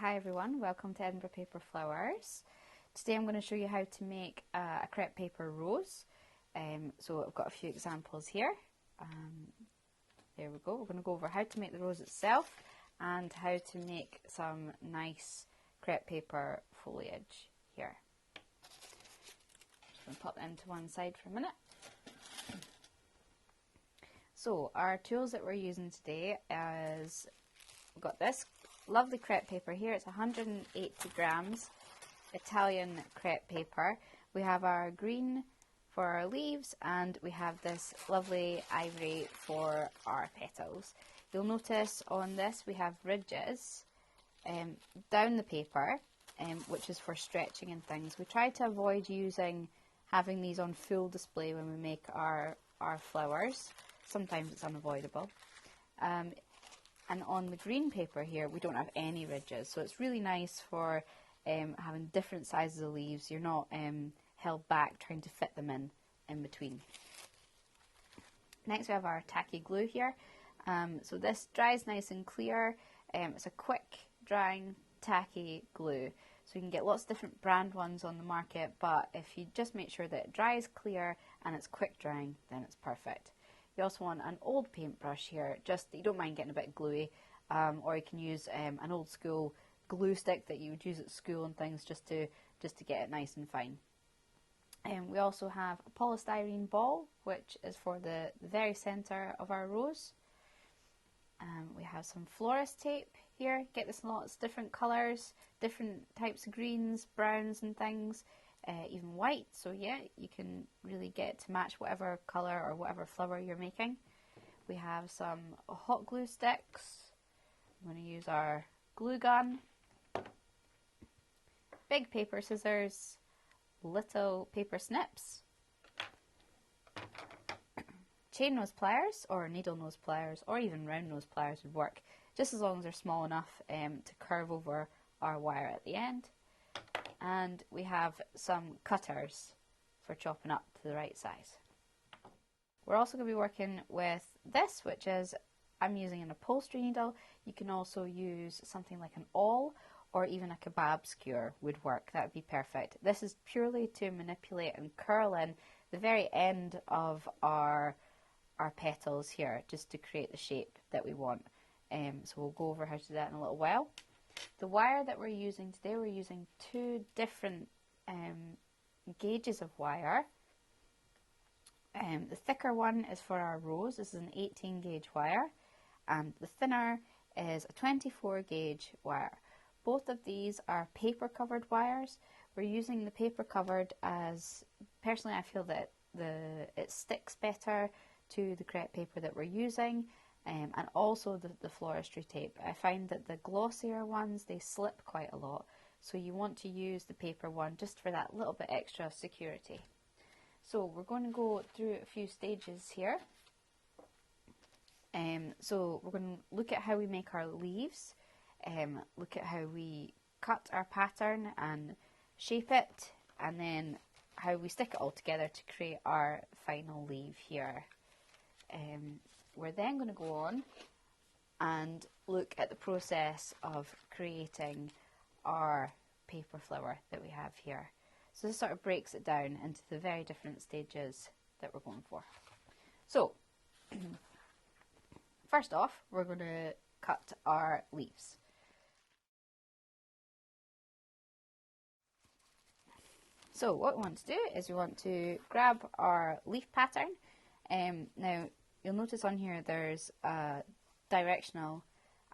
Hi everyone, welcome to Edinburgh Paper Flowers. Today I'm going to show you how to make a crepe paper rose. So I've got a few examples here. There we go. We're going to go over how to make the rose itself and how to make some nice crepe paper foliage here. Just going to pop them to one side for a minute. So our tools that we're using today is, we've got this lovely crepe paper here. It's 180 grams Italian crepe paper. We have our green for our leaves and we have this lovely ivory for our petals. You'll notice on this we have ridges down the paper, which is for stretching and things. We try to avoid having these on full display when we make our flowers. Sometimes it's unavoidable. And on the green paper here, we don't have any ridges, so it's really nice for having different sizes of leaves. You're not held back trying to fit them in between. Next we have our tacky glue here. So this dries nice and clear. It's a quick drying tacky glue. So you can get lots of different brand ones on the market, but if you just make sure that it dries clear and it's quick drying, then it's perfect. You also want an old paintbrush here, just that you don't mind getting a bit gluey, or you can use an old school glue stick that you would use at school and things, just to get it nice and fine. We also have a polystyrene ball, which is for the very centre of our rose. We have some florist tape here. Get this in lots of different colours, different types of greens, browns and things. Even white, so yeah, you can really get to match whatever colour or whatever flower you're making. We have some hot glue sticks. I'm going to use our glue gun, big paper scissors, little paper snips, chain nose pliers or needle nose pliers or even round nose pliers would work, just as long as they're small enough to curve over our wire at the end. And we have some cutters for chopping up to the right size. We're also going to be working with this, which is, I'm using an upholstery needle. You can also use something like an awl or even a kebab skewer would work. That would be perfect. This is purely to manipulate and curl in the very end of our petals here, just to create the shape that we want. So we'll go over how to do that in a little while. The wire that we're using today, we're using two different gauges of wire. The thicker one is for our rose. This is an 18 gauge wire, and the thinner is a 24 gauge wire. Both of these are paper covered wires. We're using the paper covered as, personally I feel that it sticks better to the crepe paper that we're using. And also the floristry tape. I find that the glossier ones, they slip quite a lot, so you want to use the paper one just for that little bit extra security. So we're going to go through a few stages here. So we're going to look at how we make our leaves, look at how we cut our pattern and shape it, and then how we stick it all together to create our final leaf here. We're then going to go on and look at the process of creating our paper flower that we have here. So this sort of breaks it down into the very different stages that we're going for. So, first off, we're going to cut our leaves. So what we want to do is we want to grab our leaf pattern. Now, you'll notice on here there's a directional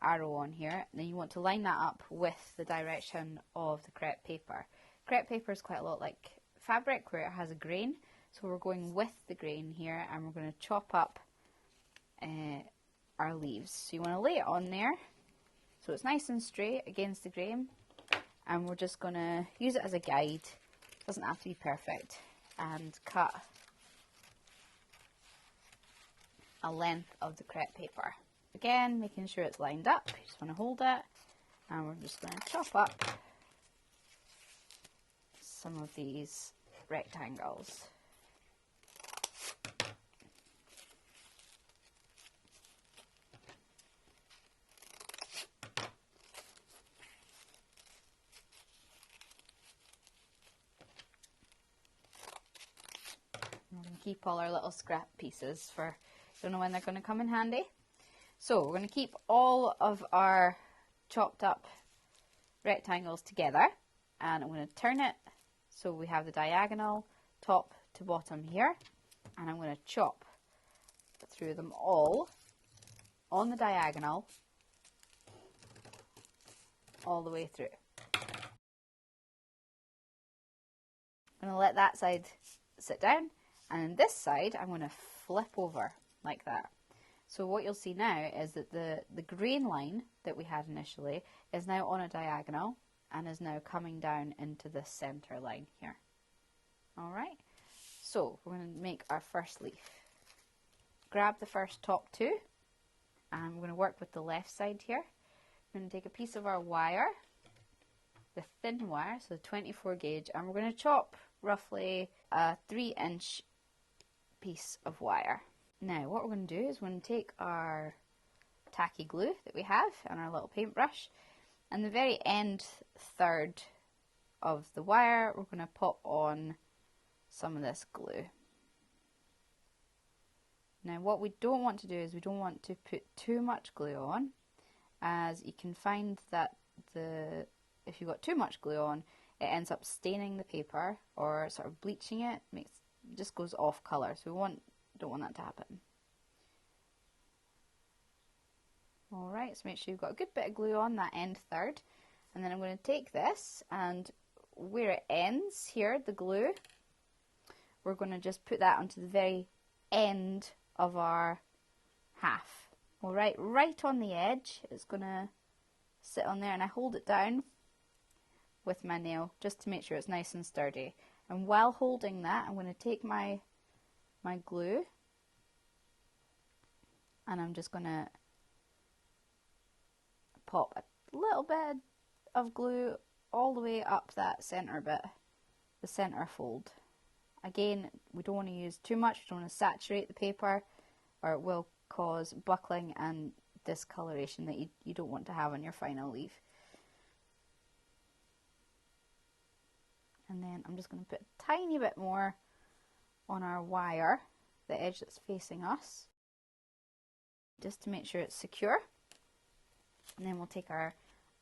arrow on here, and then you want to line that up with the direction of the crepe paper. Crepe paper is quite a lot like fabric where it has a grain, so we're going with the grain here and we're going to chop up our leaves. So you want to lay it on there so it's nice and straight against the grain, and we're just going to use it as a guide. It doesn't have to be perfect, and cut a length of the crepe paper. Again, making sure it's lined up. You just want to hold it, and we're just going to chop up some of these rectangles. keep all our little scrap pieces for, don't know when they're going to come in handy. So we're going to keep all of our chopped up rectangles together, and I'm going to turn it so we have the diagonal top to bottom here, and I'm going to chop through them all on the diagonal all the way through. I'm going to let that side sit down, and in this side I'm going to flip over like that. So what you'll see now is that the grain line that we had initially is now on a diagonal and is now coming down into the center line here. Alright, so we're going to make our first leaf. Grab the first top two, and we're going to work with the left side here. We're going to take a piece of our wire, the thin wire, so the 24 gauge, and we're going to chop roughly a 3-inch piece of wire. Now what we're going to do is we're going to take our tacky glue that we have and our little paintbrush, and the very end third of the wire we're going to pop on some of this glue. Now what we don't want to do is we don't want to put too much glue on, as you can find that if you've got too much glue on, it ends up staining the paper or sort of bleaching it, just goes off colour, so we don't want that to happen. Alright, so make sure you've got a good bit of glue on that end third, and then I'm going to take this, and where it ends here, the glue, we're going to just put that onto the very end of our half. Alright, right on the edge, it's going to sit on there, and I hold it down with my nail just to make sure it's nice and sturdy. And while holding that, I'm going to take my glue, and I'm just going to pop a little bit of glue all the way up that center bit, the center fold. Again, we don't want to use too much, we don't want to saturate the paper, or it will cause buckling and discoloration that you don't want to have on your final leaf. And then I'm just going to put a tiny bit more on our wire, the edge that's facing us, just to make sure it's secure. And then we'll take our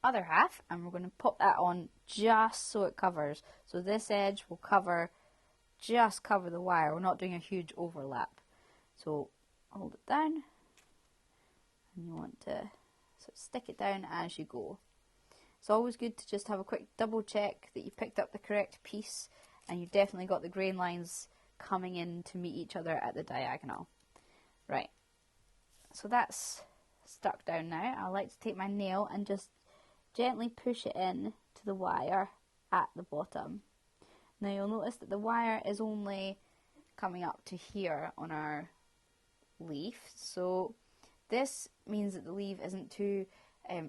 other half and we're going to pop that on just so it covers. So this edge will just cover the wire. We're not doing a huge overlap. So hold it down, and you want to sort of stick it down as you go. It's always good to just have a quick double check that you picked up the correct piece and you've definitely got the grain lines coming in to meet each other at the diagonal. Right, so that's stuck down now. I like to take my nail and just gently push it in to the wire at the bottom. Now you'll notice that the wire is only coming up to here on our leaf, so this means that the leaf isn't too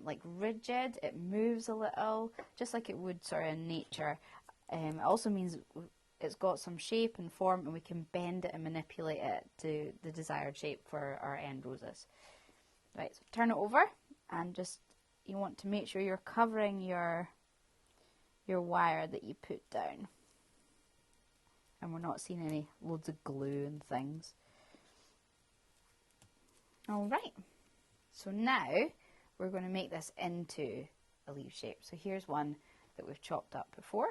like rigid. It moves a little, just like it would sort of in nature. It also means it's got some shape and form, and we can bend it and manipulate it to the desired shape for our end roses. Right, so turn it over, and just you want to make sure you're covering your wire that you put down, and we're not seeing any loads of glue and things. Alright, so now we're going to make this into a leaf shape. So here's one that we've chopped up before.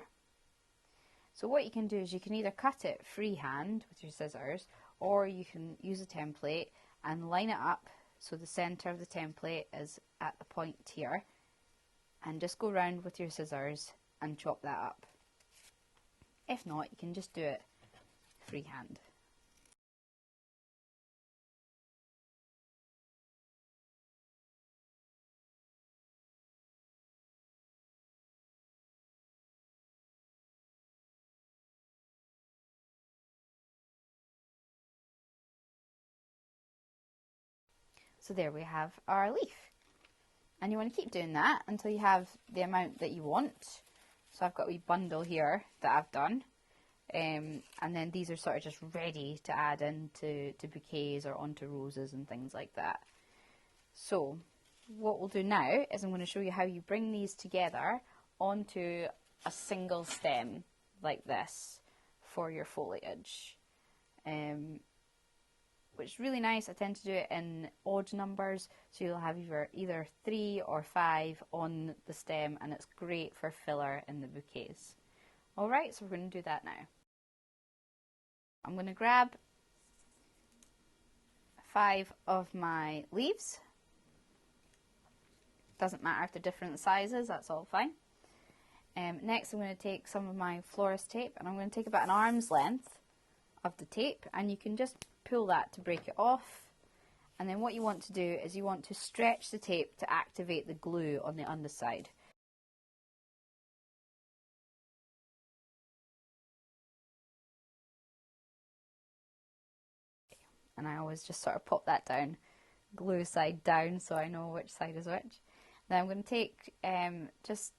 So what you can do is you can either cut it freehand with your scissors, or you can use a template and line it up so the centre of the template is at the point here, and just go round with your scissors and chop that up. If not, you can just do it freehand. So there we have our leaf. And you want to keep doing that until you have the amount that you want. So I've got a wee bundle here that I've done. And then these are sort of just ready to add into bouquets or onto roses and things like that. So what we'll do now is I'm going to show you how you bring these together onto a single stem like this for your foliage. which is really nice. I tend to do it in odd numbers, so you'll have either 3 or 5 on the stem, and it's great for filler in the bouquets. Alright, so we're going to do that now. I'm going to grab 5 of my leaves. Doesn't matter if they're different sizes, that's all fine. Next I'm going to take some of my florist tape, and I'm going to take about an arm's length of the tape, and you can just pull that to break it off. And then what you want to do is you want to stretch the tape to activate the glue on the underside. And I always just sort of pop that down, glue side down, so I know which side is which. Then I'm going to take just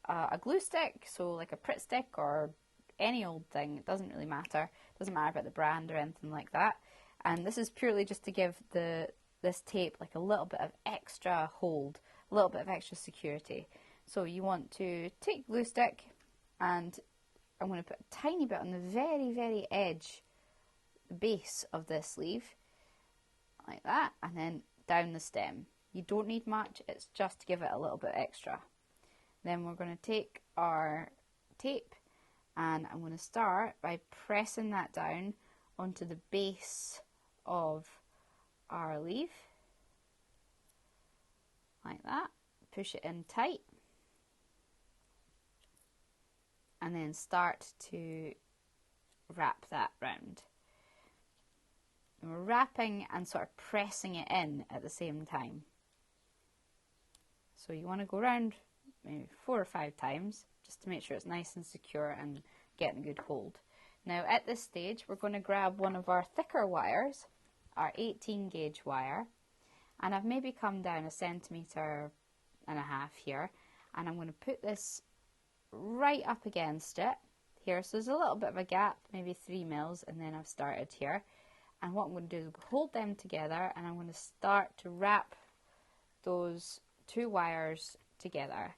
a glue stick, so like a Pritt stick or any old thing, it doesn't really matter. It doesn't matter about the brand or anything like that. And this is purely just to give this tape like a little bit of extra hold, a little bit of extra security. So you want to take glue stick, and I'm going to put a tiny bit on the very, very edge, the base of this leaf, like that, and then down the stem. You don't need much, it's just to give it a little bit extra. Then we're going to take our tape, and I'm going to start by pressing that down onto the base of our leaf, like that. Push it in tight, and then start to wrap that round. And we're wrapping and sort of pressing it in at the same time. So you want to go around maybe 4 or 5 times just to make sure it's nice and secure and getting a good hold. Now at this stage we're going to grab one of our thicker wires, our 18 gauge wire, and I've maybe come down 1.5 centimeters here, and I'm going to put this right up against it here, so there's a little bit of a gap, maybe 3 mils, and then I've started here. And what I'm going to do is hold them together, and I'm going to start to wrap those 2 wires together.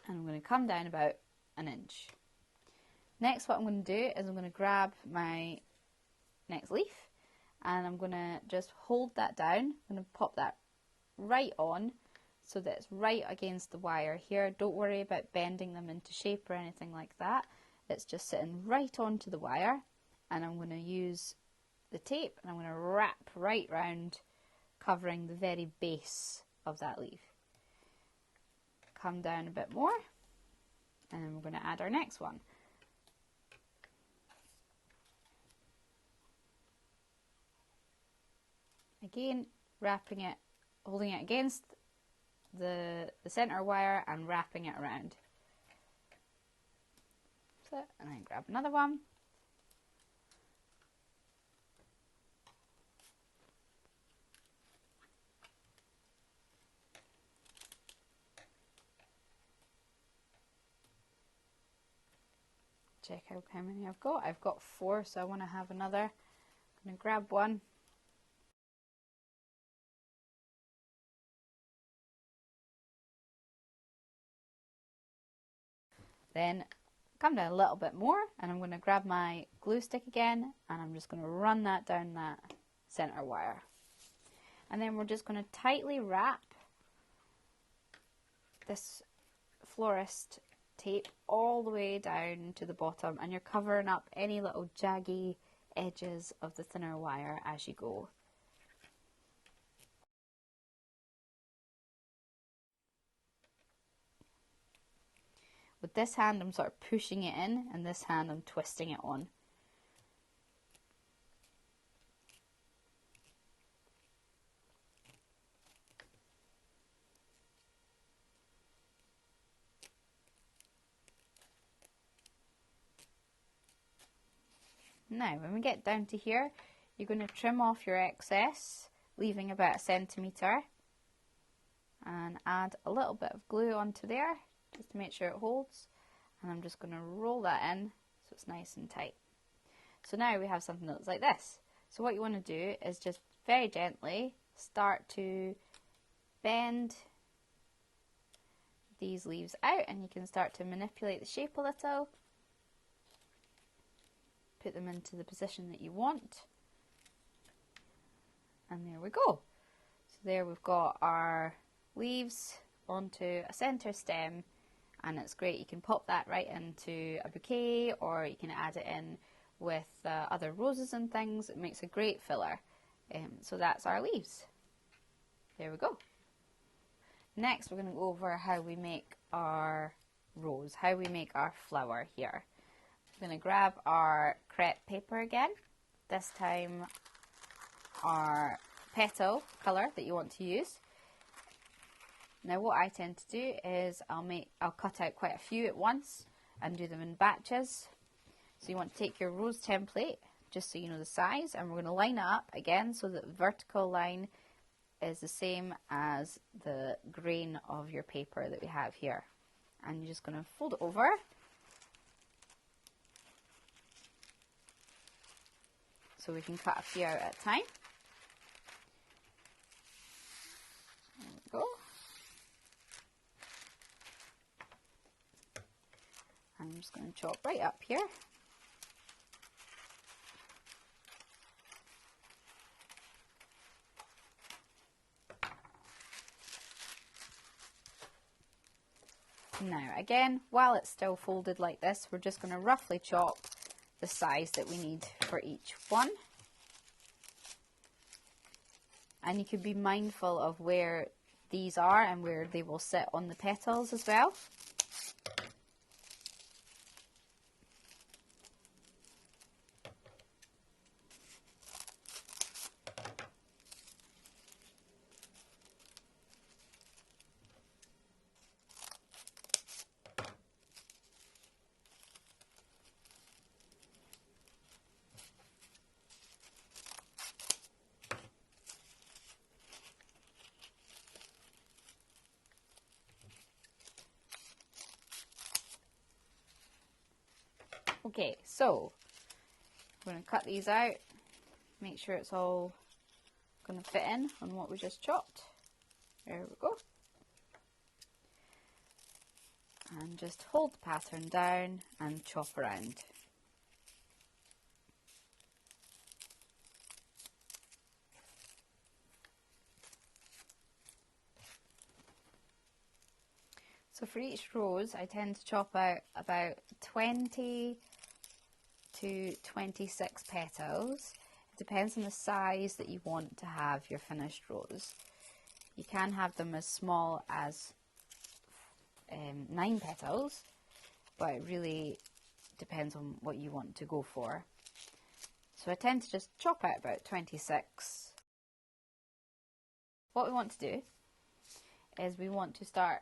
And I'm going to come down about 1 inch. Next, what I'm going to do is I'm going to grab my next leaf, and I'm going to just hold that down. I'm going to pop that right on so that it's right against the wire here. Don't worry about bending them into shape or anything like that. It's just sitting right onto the wire, and I'm going to use the tape, and I'm going to wrap right round, covering the very base of that leaf. Come down a bit more, and then we're going to add our next one. Again, wrapping it, holding it against the center wire and wrapping it around. And then grab another one. Check out how many I've got. I've got 4, so I want to have another. I'm going to grab one. Then come down a little bit more, and I'm going to grab my glue stick again, and I'm just going to run that down that center wire. And then we're just going to tightly wrap this florist tape all the way down to the bottom, and you're covering up any little jaggy edges of the thinner wire as you go. With this hand I'm sort of pushing it in, and this hand I'm twisting it on. Now when we get down to here, you're going to trim off your excess, leaving about 1 centimeter, and add a little bit of glue onto there just to make sure it holds, and I'm just going to roll that in so it's nice and tight. So now we have something that looks like this. So what you want to do is just very gently start to bend these leaves out and you can start to manipulate the shape a little. Put them into the position that you want. And there we go. So there we've got our leaves onto a centre stem, and it's great. You can pop that right into a bouquet, or you can add it in with other roses and things. It makes a great filler. So that's our leaves. There we go. Next we're going to go over how we make our rose, how we make our flower here. I'm going to grab our crepe paper again, this time our petal colour that you want to use. Now what I tend to do is I'll cut out quite a few at once and do them in batches. So you want to take your rose template, just so you know the size, and we're going to line it up again so that the vertical line is the same as the grain of your paper that we have here. And you're just going to fold it over. So we can cut a few out at a time. There we go. I'm just going to chop right up here. Now again, while it's still folded like this, we're just going to roughly chop the size that we need for each one. And you could be mindful of where these are and where they will sit on the petals as well. Okay, so I'm going to cut these out, make sure it's all going to fit in on what we just chopped. There we go. And just hold the pattern down and chop around. So for each rose, I tend to chop out about 20 to 26 petals. It depends on the size that you want to have your finished rose. You can have them as small as 9 petals, but it really depends on what you want to go for. So I tend to just chop out about 26. What we want to do is we want to start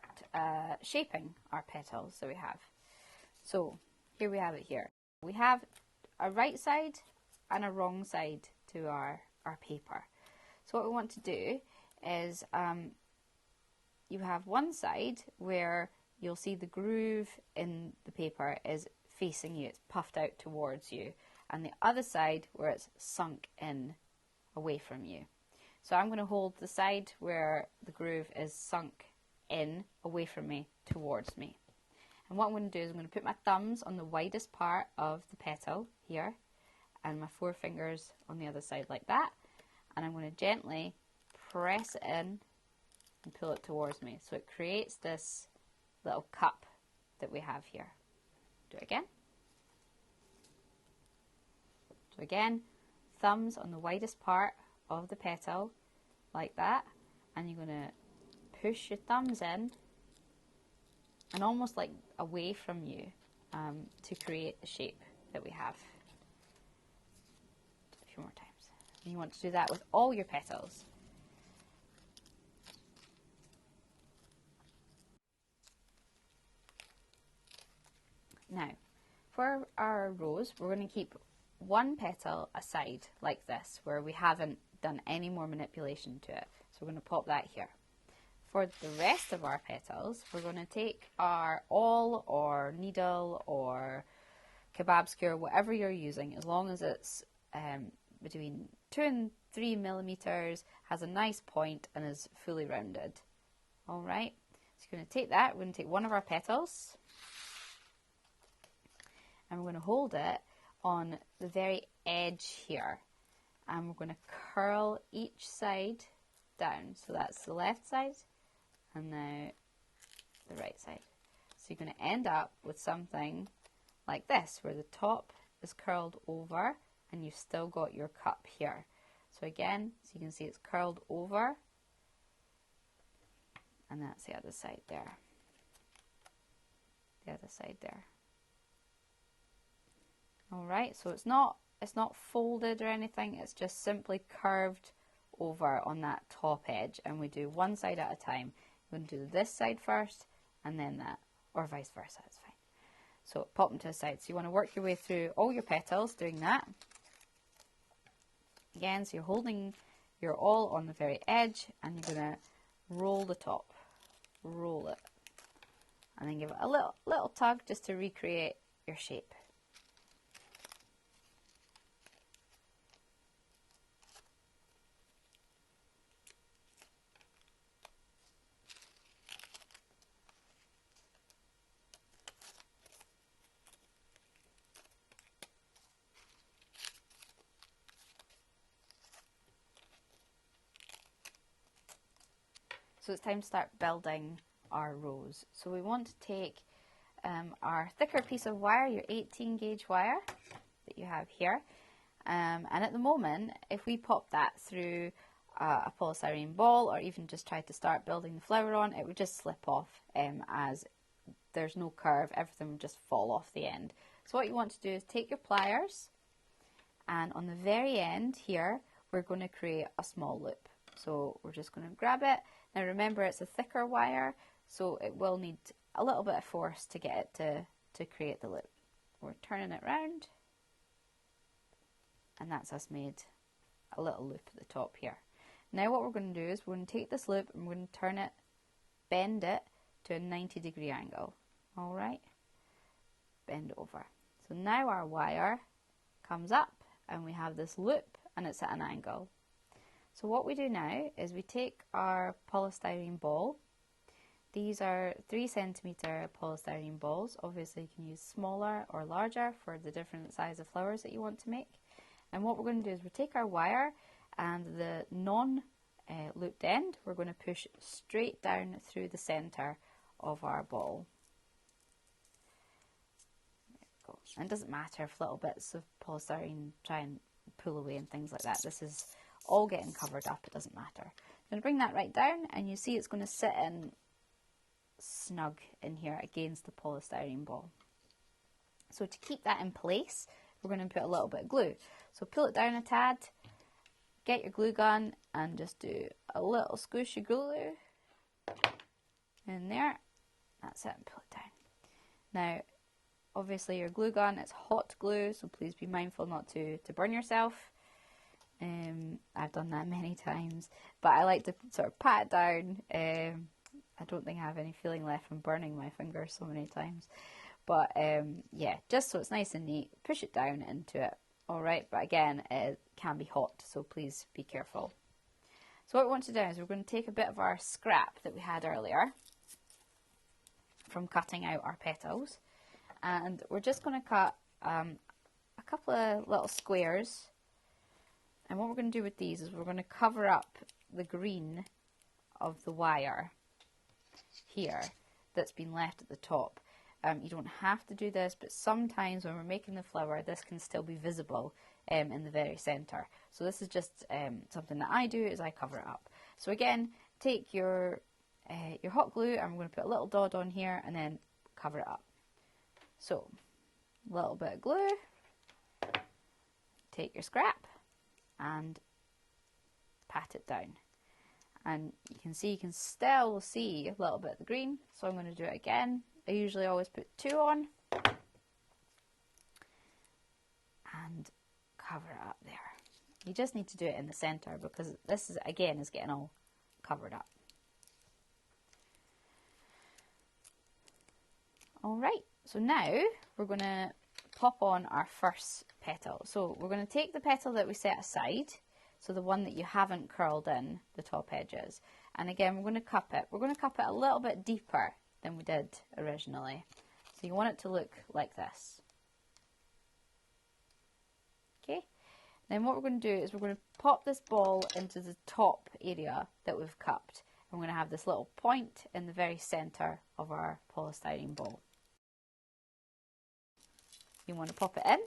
shaping our petals that we have. So here we have it here. We have a right side and a wrong side to our paper. So what we want to do is you have one side where you'll see the groove in the paper is facing you, it's puffed out towards you, and the other side where it's sunk in away from you. So I'm going to hold the side where the groove is sunk in away from me towards me. And what I'm going to do is I'm going to put my thumbs on the widest part of the petal here and my forefingers on the other side like that. And I'm going to gently press it in and pull it towards me. So it creates this little cup that we have here. Do it again. So again, thumbs on the widest part of the petal like that. And you're going to push your thumbs in and almost like away from you to create the shape that we have. A few more times. And you want to do that with all your petals. Now, for our rose, we're going to keep one petal aside like this, where we haven't done any more manipulation to it. So we're going to pop that here. For the rest of our petals, we're going to take our awl or needle or kebab skewer, whatever you're using, as long as it's between 2 and 3 millimeters, has a nice point and is fully rounded. Alright, So you're going to take that, we're going to take one of our petals and we're going to hold it on the very edge here. And we're going to curl each side down. So that's the left side and now the right side. So you're going to end up with something like this, where the top is curled over and you've still got your cup here. So again, so you can see it's curled over, and that's the other side there. The other side there. Alright, so it's not folded or anything, it's just simply curved over on that top edge, and we do one side at a time. We're going to do this side first and then that, or vice versa, it's fine. So pop them to the side. So you want to work your way through all your petals doing that. Again, so you're holding your all on the very edge and you're going to roll the top. Roll it. And then give it a little tug just to recreate your shape. So it's time to start building our rose. So we want to take our thicker piece of wire, your 18 gauge wire that you have here. And at the moment, if we pop that through a polystyrene ball or even just try to start building the flower on, it would just slip off as there's no curve, everything would just fall off the end. So what you want to do is take your pliers and on the very end here, we're going to create a small loop. So we're just going to grab it. Now remember, it's a thicker wire, so it will need a little bit of force to get it to create the loop. We're turning it round, and that's us made a little loop at the top here. Now what we're going to do is we're going to take this loop and we're going to turn it, bend it to a 90-degree angle. Alright, bend over. So now our wire comes up and we have this loop and it's at an angle. So what we do now is we take our polystyrene ball. These are 3 centimeter polystyrene balls. Obviously you can use smaller or larger for the different size of flowers that you want to make. And what we're going to do is we take our wire and the non-looped end, we're going to push straight down through the center of our ball. There we go. And it doesn't matter if little bits of polystyrene try and pull away and things like that. This is all getting covered up, it doesn't matter. I'm going to bring that right down and you see it's going to sit in snug in here against the polystyrene ball. So to keep that in place, we're going to put a little bit of glue. So pull it down a tad, get your glue gun and just do a little squishy glue in there. That's it, and pull it down. Now obviously your glue gun is hot glue, so please be mindful not to burn yourself. I've done that many times, but I like to sort of pat it down. I don't think I have any feeling left from burning my fingers so many times, but yeah, just so it's nice and neat, push it down into it. Alright, but again, it can be hot, so please be careful. So what we want to do is we're going to take a bit of our scrap that we had earlier from cutting out our petals, and we're just going to cut a couple of little squares. And what we're going to do with these is we're going to cover up the green of the wire here that's been left at the top. You don't have to do this, but sometimes when we're making the flower, this can still be visible in the very center. So this is just something that I do, is I cover it up. So again, take your hot glue and we're going to put a little dot on here and then cover it up. So a little bit of glue, take your scrap and pat it down, and you can still see a little bit of the green, so I'm going to do it again. I usually always put 2 on and cover it up there. You just need to do it in the center because this is again is getting all covered up. Alright, so now we're going to pop on our first petal. So we're going to take the petal that we set aside so the one that you haven't curled in the top edges. And again, we're going to cup it. We're going to cup it a little bit deeper than we did originally. So you want it to look like this. Okay, then what we're going to do is we're going to pop this ball into the top area that we've cupped. And we're going to have this little point in the very center of our polystyrene ball. You want to pop it in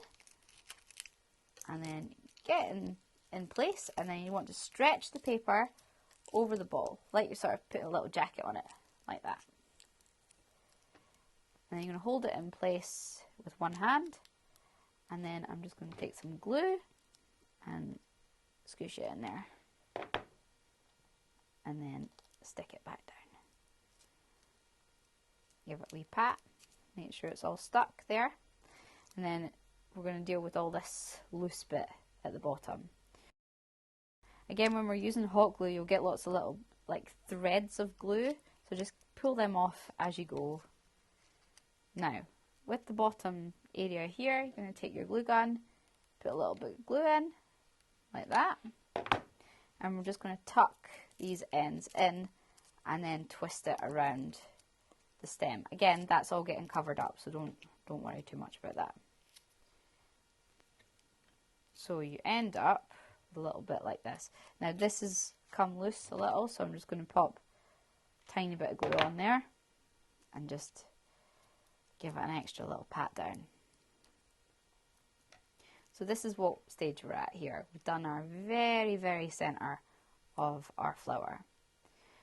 and then get it in place, and then you want to stretch the paper over the ball, like you sort of put a little jacket on it, like that. And then you're going to hold it in place with one hand, and then I'm just going to take some glue and scoosh it in there, and then stick it back down. Give it a wee pat, make sure it's all stuck there, and then we're going to deal with all this loose bit at the bottom. Again, when we're using hot glue, you'll get lots of little like threads of glue, so just pull them off as you go. Now, with the bottom area here, you're going to take your glue gun, put a little bit of glue in, like that, and we're just going to tuck these ends in and then twist it around the stem. Again, that's all getting covered up, so don't worry too much about that. So you end up with a little bit like this. Now this has come loose a little, so I'm just going to pop a tiny bit of glue on there and just give it an extra little pat down. So this is what stage we're at here. We've done our very, very center of our flower.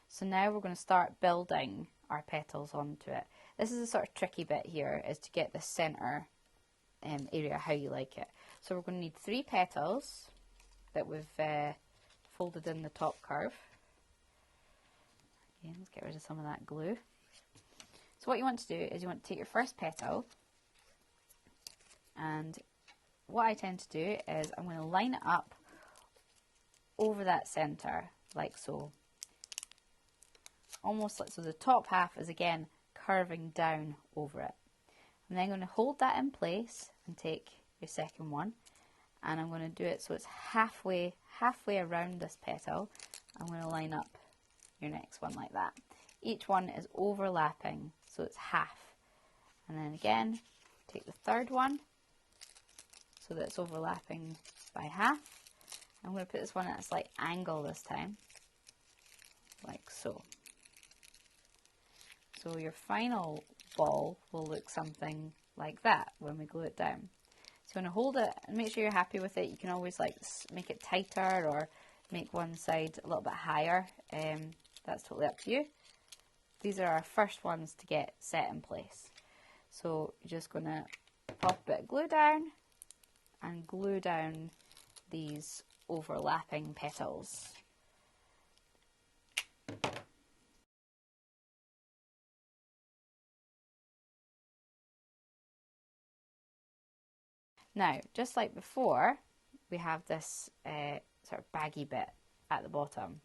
So now we're going to start building our petals onto it. This is a sort of tricky bit here, is to get the center area how you like it. So we're going to need 3 petals that we've folded in the top curve. Okay, let's get rid of some of that glue. So what you want to do is you want to take your first petal, and what I tend to do is I'm going to line it up over that center, like so. Almost like so, the top half is again curving down over it. I'm then going to hold that in place and take your second one, and I'm going to do it so it's halfway around this petal. I'm going to line up your next one like that. Each one is overlapping, so it's half. And then again, take the third one so that it's overlapping by half. I'm going to put this one at a slight angle this time, like so. So your final ball will look something like that when we glue it down. So you want to hold it and make sure you're happy with it. You can always like make it tighter or make one side a little bit higher. That's totally up to you. These are our first ones to get set in place. So you're just going to pop a bit of glue down and glue down these overlapping petals. Now, just like before, we have this sort of baggy bit at the bottom.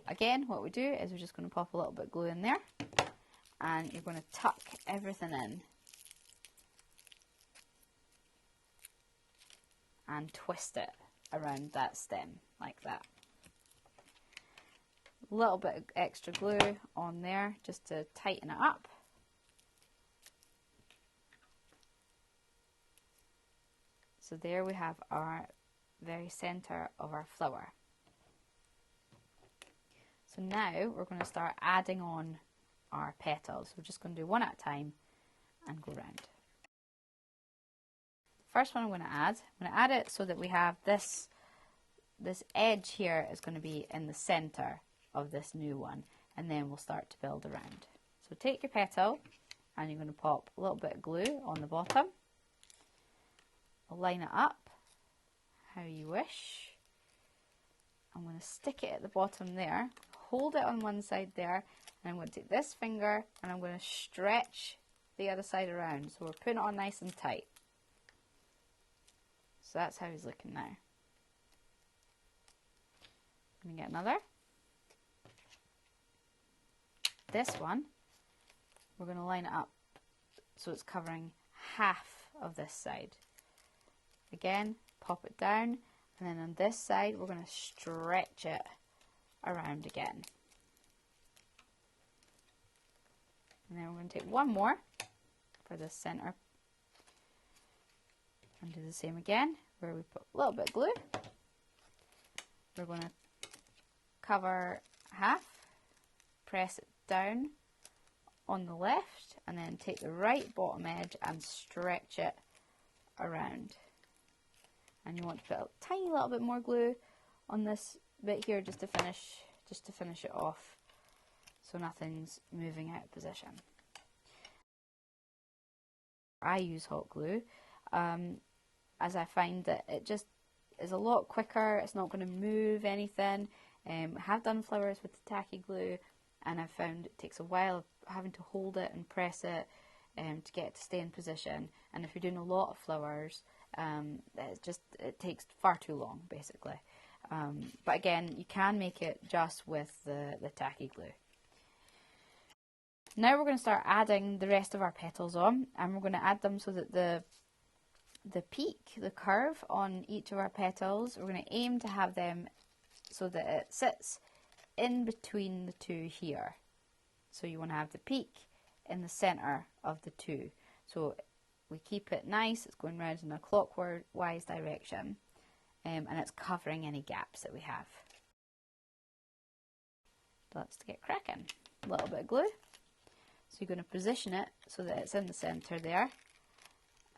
Again, what we do is we're just going to pop a little bit of glue in there, and you're going to tuck everything in and twist it around that stem like that. A little bit of extra glue on there just to tighten it up. So there we have our very center of our flower. So now we're going to start adding on our petals. We're just going to do one at a time and go round. First one I'm going to add it so that we have this edge here is going to be in the center of this new one, and then we'll start to build around. So take your petal and you're going to pop a little bit of glue on the bottom. Line it up how you wish. I'm going to stick it at the bottom there, hold it on one side there, and I'm going to take this finger and I'm going to stretch the other side around. So we're putting it on nice and tight. So that's how he's looking now. I'm going to get another. This one, we're going to line it up so it's covering half of this side. Again, pop it down And then on this side, we're going to stretch it around again. And then we're going to take one more for the center and do the same again, where we put a little bit of glue. We're going to cover half, press it down on the left, and then take the right bottom edge and stretch it around. And you want to put a tiny little bit more glue on this bit here just to finish it off, so nothing's moving out of position. I use hot glue as I find that it just is a lot quicker. It's not going to move anything. I have done flowers with the tacky glue, and I've found it takes a while having to hold it and press it to get it to stay in position. And if you're doing a lot of flowers, it takes far too long, basically. But again, you can make it just with the tacky glue. Now we're going to start adding the rest of our petals on, and we're going to add them so that the peak, the curve on each of our petals, we're going to aim to have them so that it sits in between the two here. So you want to have the peak in the center of the two. So we keep it nice, it's going round in a clockwise direction, and it's covering any gaps that we have. Let's get cracking. A little bit of glue. So you're going to position it so that it's in the center there.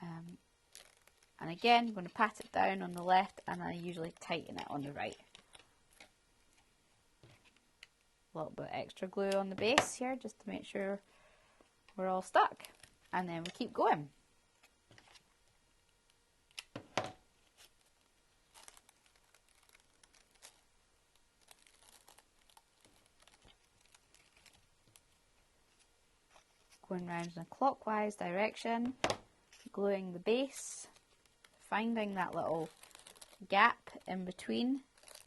And again, I'm going to pat it down on the left, and I usually tighten it on the right. A little bit extra glue on the base here just to make sure we're all stuck. And then we keep going. Going round in a clockwise direction, gluing the base, finding that little gap in between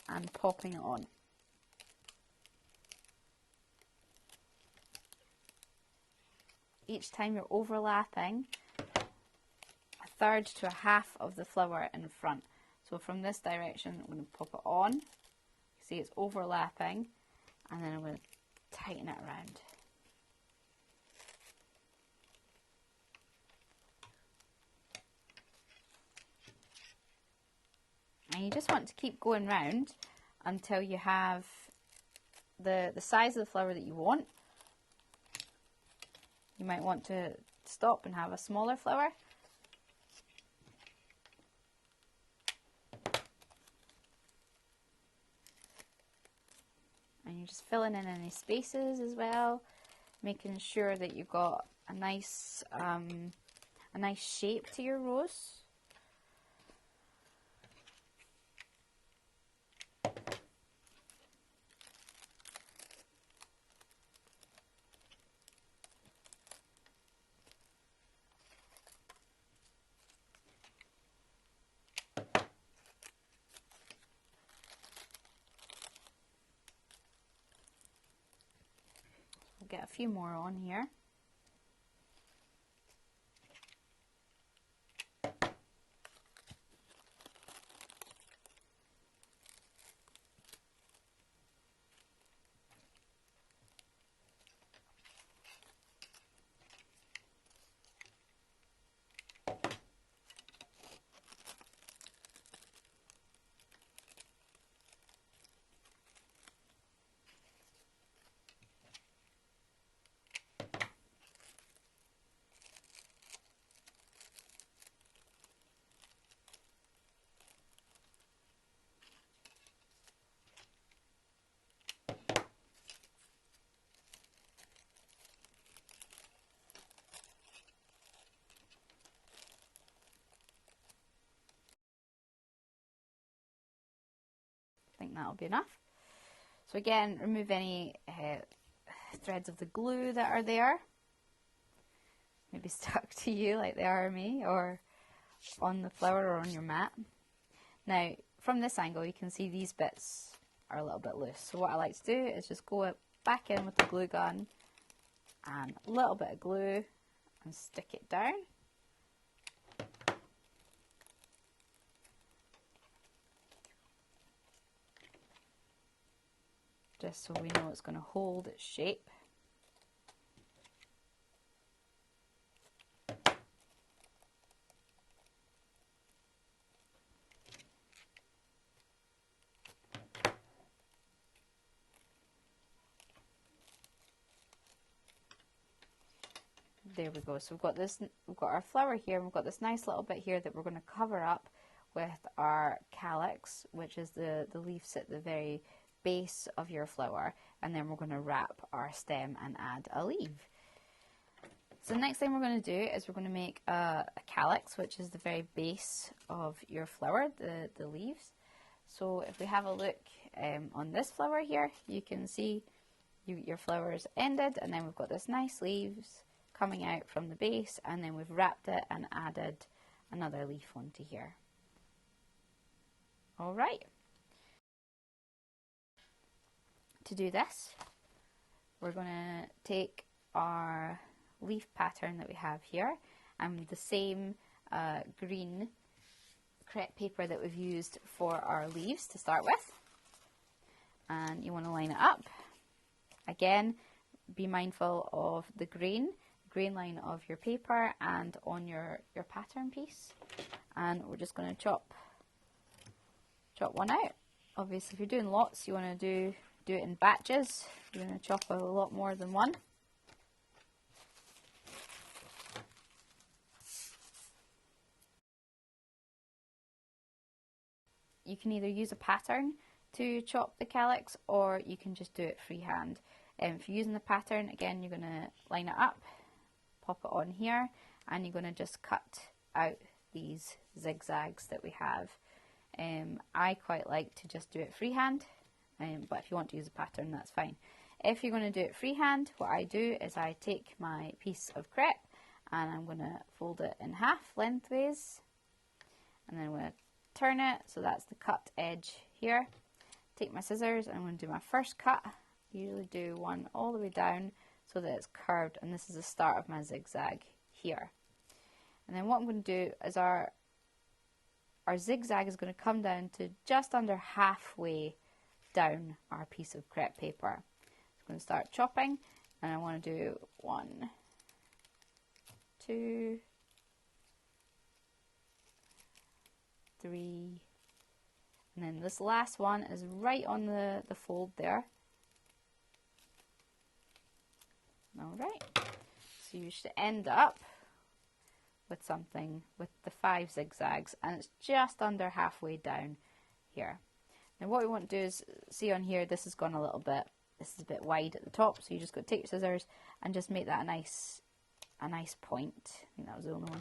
and popping it on. Each time you're overlapping a third to a half of the flower in front. So from this direction, I'm going to pop it on. You see it's overlapping, and then I'm going to tighten it around. And you just want to keep going round until you have the size of the flower that you want. You might want to stop and have a smaller flower. And you're just filling in any spaces as well, making sure that you've got a nice shape to your rose. Get a few more on here. I think that'll be enough. So again, remove any threads of the glue that are there, maybe stuck to you like they are me, or on the flower or on your mat. Now from this angle you can see these bits are a little bit loose, so what I like to do is just go back in with the glue gun and a little bit of glue and stick it down. just so we know it's going to hold its shape. There we go. So we've got our flower here, and we've got this nice little bit here that we're going to cover up with our calyx, which is the leaves at the very base of your flower, and then we're going to wrap our stem and add a leaf. So the next thing we're going to do is we're going to make a calyx, which is the very base of your flower, the leaves. So if we have a look on this flower here, you can see your flower is ended, and then we've got this nice leaves coming out from the base, and then we've wrapped it and added another leaf onto here. Alright. To do this, we're going to take our leaf pattern that we have here and the same green crepe paper that we've used for our leaves to start with, and you want to line it up. Again, be mindful of the grain line of your paper and on your pattern piece, and we're just going to chop one out. Obviously, if you're doing lots, you want to do it in batches. You're going to chop a lot more than one. You can either use a pattern to chop the calyx, or you can just do it freehand. If you're using the pattern, again, you're going to line it up, pop it on here, and you're going to just cut out these zigzags that we have. I quite like to just do it freehand, but if you want to use a pattern, that's fine. If you're going to do it freehand, what I do is I take my piece of crepe and I'm going to fold it in half lengthways, and then I'm going to turn it so that's the cut edge here. Take my scissors and I'm going to do my first cut. Usually do one all the way down so that it's curved, and this is the start of my zigzag here. And then what I'm going to do is our zigzag is going to come down to just under halfway down our piece of crepe paper. So I'm going to start chopping, and I want to do 1, 2, 3, and then this last one is right on the fold there. Alright, so you should end up with something with the 5 zigzags, and it's just under halfway down here. Now what we want to do is, see on here, this has gone a little bit, this is a bit wide at the top, so you just got to take your scissors and just make that a nice point. I think that was the only one.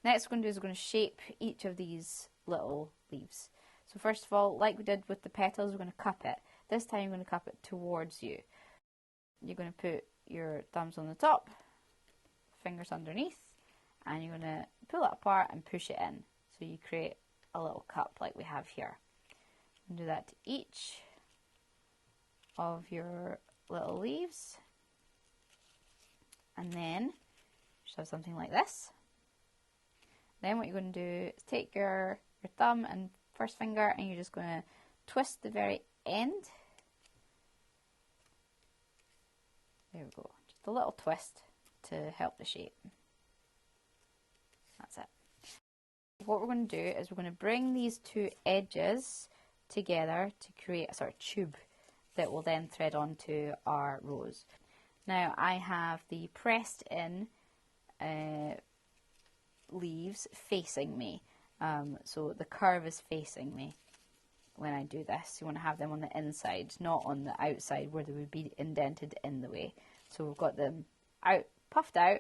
Next we're going to do is we're going to shape each of these little leaves. So first of all, like we did with the petals, we're going to cup it. This time you're going to cup it towards you. You're going to put your thumbs on the top, fingers underneath, and you're going to pull it apart and push it in. So you create a little cup like we have here. And do that to each of your little leaves. And then you should have something like this. Then what you're going to do is take your thumb and first finger, and you're just going to twist the very end. There we go, just a little twist to help the shape. That's it. What we're going to do is we're going to bring these two edges together to create a sort of tube that will then thread onto our rose. Now I have the pressed in leaves facing me, so the curve is facing me when I do this. You want to have them on the inside, not on the outside where they would be indented in the way. So we've got them out, puffed out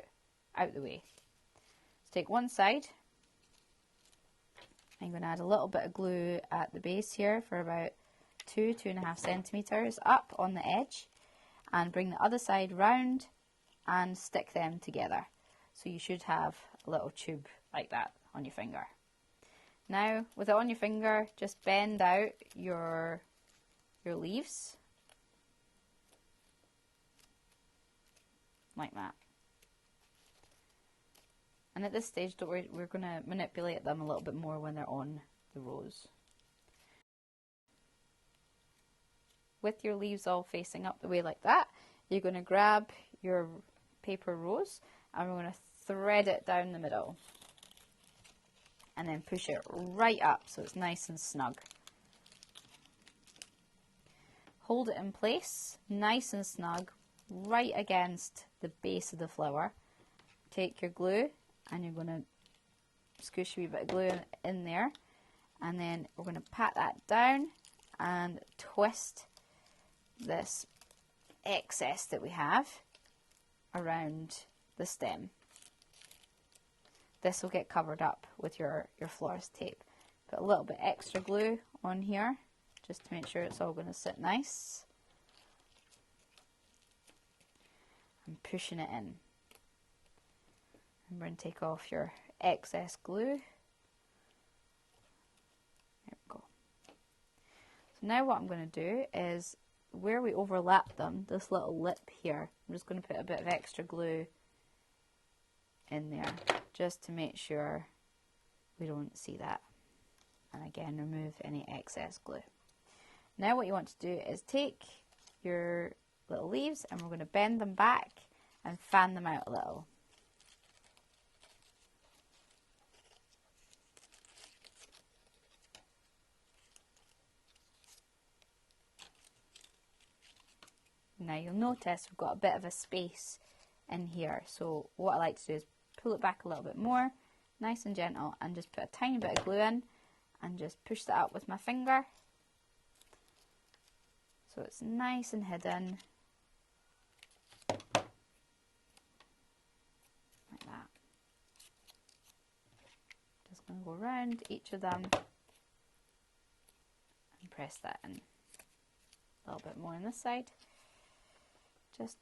the way. So take one side. I'm going to add a little bit of glue at the base here for about 2.5 centimeters up on the edge, and bring the other side round and stick them together. So you should have a little tube like that on your finger. Now, with it on your finger, just bend out your leaves like that. And at this stage, don't worry, we're going to manipulate them a little bit more when they're on the rose. with your leaves all facing up the way like that, you're going to grab your paper rose and we're going to thread it down the middle and then push it right up so it's nice and snug. Hold it in place, nice and snug, right against the base of the flower. Take your glue and you're going to squish a wee bit of glue in there, and then we're going to pat that down and twist this excess that we have around the stem. This will get covered up with your florist tape. Put a little bit extra glue on here just to make sure it's all going to sit nice. And pushing it in. And we're going to take off your excess glue. There we go. So now what I'm going to do is, where we overlap them, this little lip here, I'm just going to put a bit of extra glue in there just to make sure we don't see that. And again, remove any excess glue. Now what you want to do is take your little leaves and we're going to bend them back and fan them out a little. Now you'll notice we've got a bit of a space in here, so what I like to do is pull it back a little bit more, nice and gentle, and just put a tiny bit of glue in and just push that up with my finger so it's nice and hidden like that. Just going to go around each of them and press that in. A little bit more on this side. Just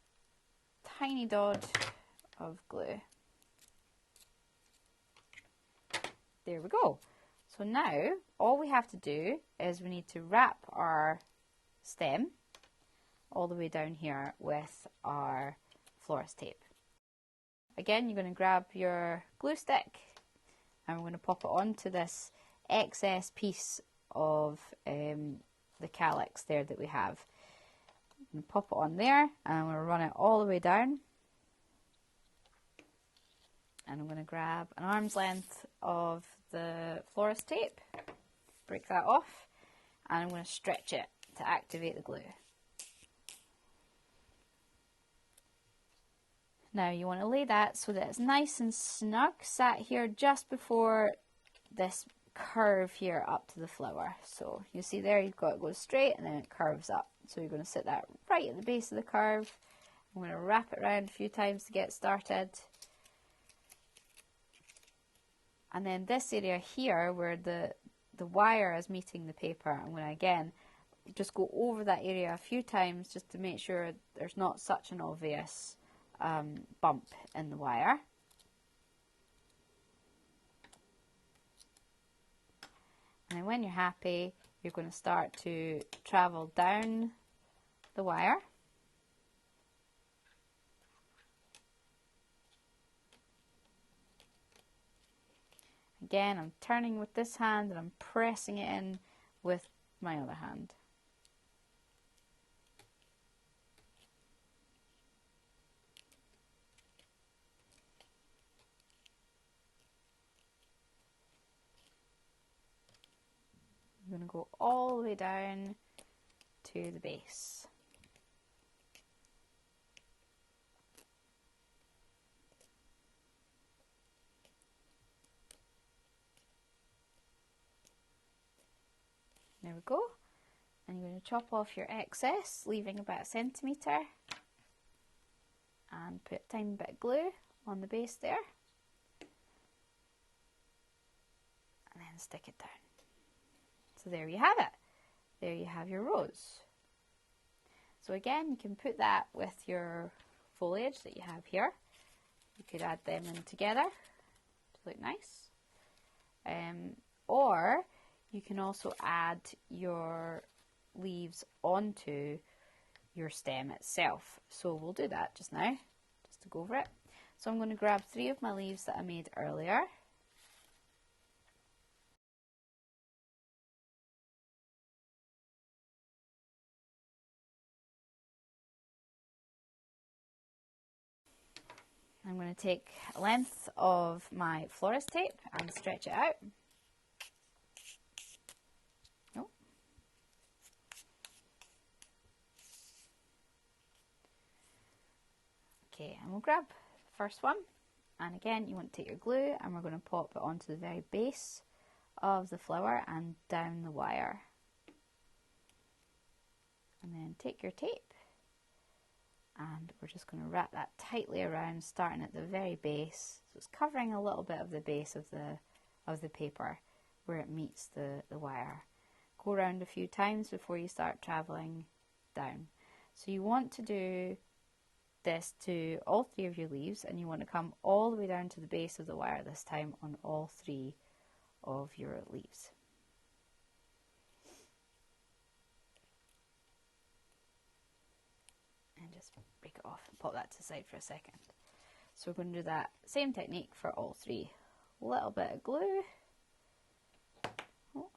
tiny dot of glue. There we go. So now all we have to do is we need to wrap our stem all the way down here with our florist tape. Again, you're going to grab your glue stick and we're going to pop it onto this excess piece of the calyx there that we have. And pop it on there, and I'm going to run it all the way down, and I'm going to grab an arm's length of the florist tape, break that off, and I'm going to stretch it to activate the glue. Now you want to lay that so that it's nice and snug, sat here just before this curve here up to the flower. So you see there, you've got it goes straight and then it curves up. So you're going to sit that right at the base of the curve. I'm going to wrap it around a few times to get started. And then this area here where the wire is meeting the paper, I'm going to again just go over that area a few times just to make sure there's not such an obvious bump in the wire. And then when you're happy, you're going to start to travel down the wire. Again, I'm turning with this hand and I'm pressing it in with my other hand. I'm going to go all the way down to the base. There we go. And you're going to chop off your excess, leaving about 1 centimetre, and put a tiny bit of glue on the base there, and then stick it down. So there you have it. There you have your rose. So again, you can put that with your foliage that you have here. You could add them in together to look nice. Or you can also add your leaves onto your stem itself. So we'll do that just now, just to go over it. So I'm going to grab 3 of my leaves that I made earlier. I'm going to take a length of my florist tape and stretch it out. Oh. Okay, and we'll grab the first one, and again you want to take your glue and we're going to pop it onto the very base of the flower and down the wire. And then take your tape and we're just going to wrap that tightly around, starting at the very base, so it's covering a little bit of the base of the paper where it meets the wire. Go around a few times before you start travelling down. So you want to do this to all 3 of your leaves, and you want to come all the way down to the base of the wire this time on all 3 of your leaves. And just break it off and pop that to the side for a second. So we're going to do that same technique for all 3. A little bit of glue. Oh.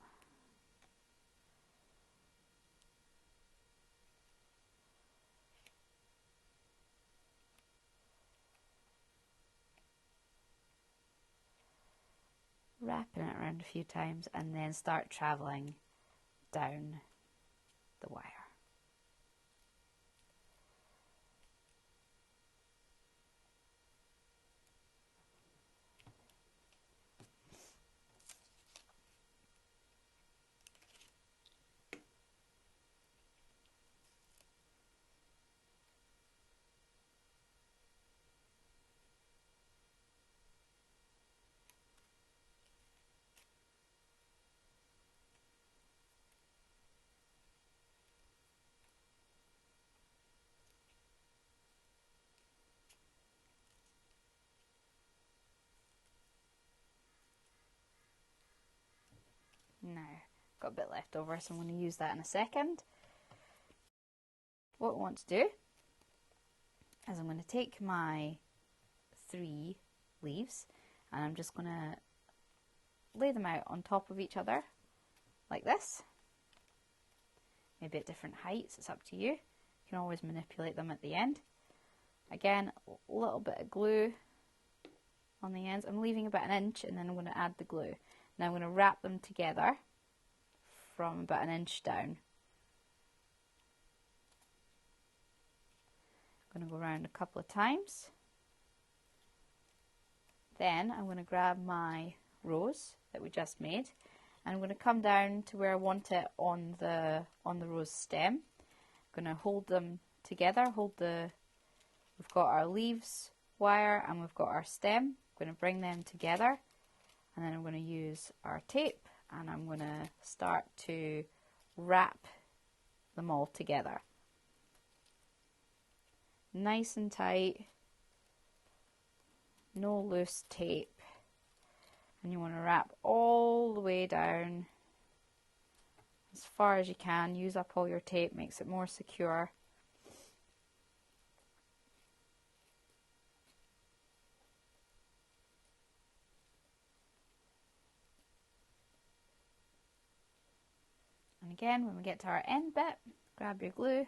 Wrapping it around a few times and then start travelling down the wire. Now, got a bit left over, so I'm going to use that in a second. What I want to do is I'm going to take my 3 leaves and I'm just going to lay them out on top of each other like this. Maybe at different heights, it's up to you. You can always manipulate them at the end. Again, a little bit of glue on the ends. I'm leaving about 1 inch and then I'm going to add the glue. Now I'm going to wrap them together from about 1 inch down. I'm going to go around a couple of times. Then I'm going to grab my rose that we just made and I'm going to come down to where I want it on the rose stem. I'm going to hold them together, we've got our leaves wire and we've got our stem. I'm going to bring them together and then I'm going to use our tape and I'm going to start to wrap them all together. Nice and tight, no loose tape, and you want to wrap all the way down as far as you can. Use up all your tape, makes it more secure. And again, when we get to our end bit, grab your glue,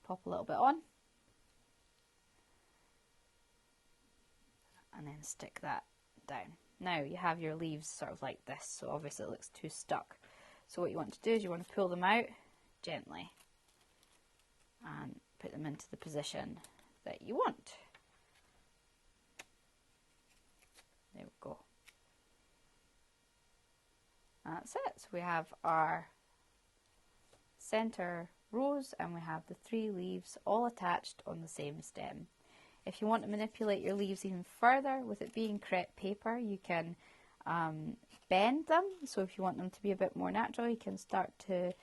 pop a little bit on, and then stick that down. Now you have your leaves sort of like this, so obviously it looks too stuck. So what you want to do is you want to pull them out gently and put them into the position that you want. There we go. That's it. So we have our center rose and we have the 3 leaves all attached on the same stem. If you want to manipulate your leaves even further, with it being crepe paper, you can bend them. So if you want them to be a bit more natural, you can start to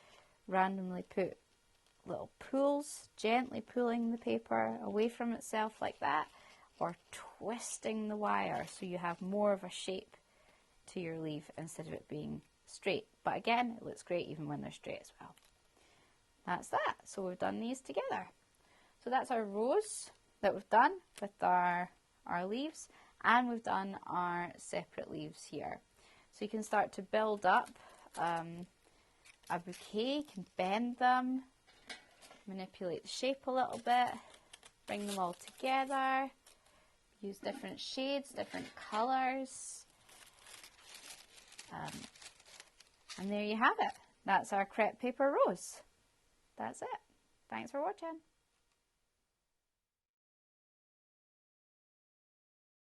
randomly put little pulls, gently pulling the paper away from itself like that, or twisting the wire so you have more of a shape to your leaf instead of it being straight. But again, it looks great even when they're straight as well. That's that. So we've done these together. So that's our rose that we've done with our leaves, and we've done our separate leaves here. So you can start to build up a bouquet. You can bend them, manipulate the shape a little bit, bring them all together, use different shades, different colours. And there you have it. That's our crepe paper rose. That's it. Thanks for watching.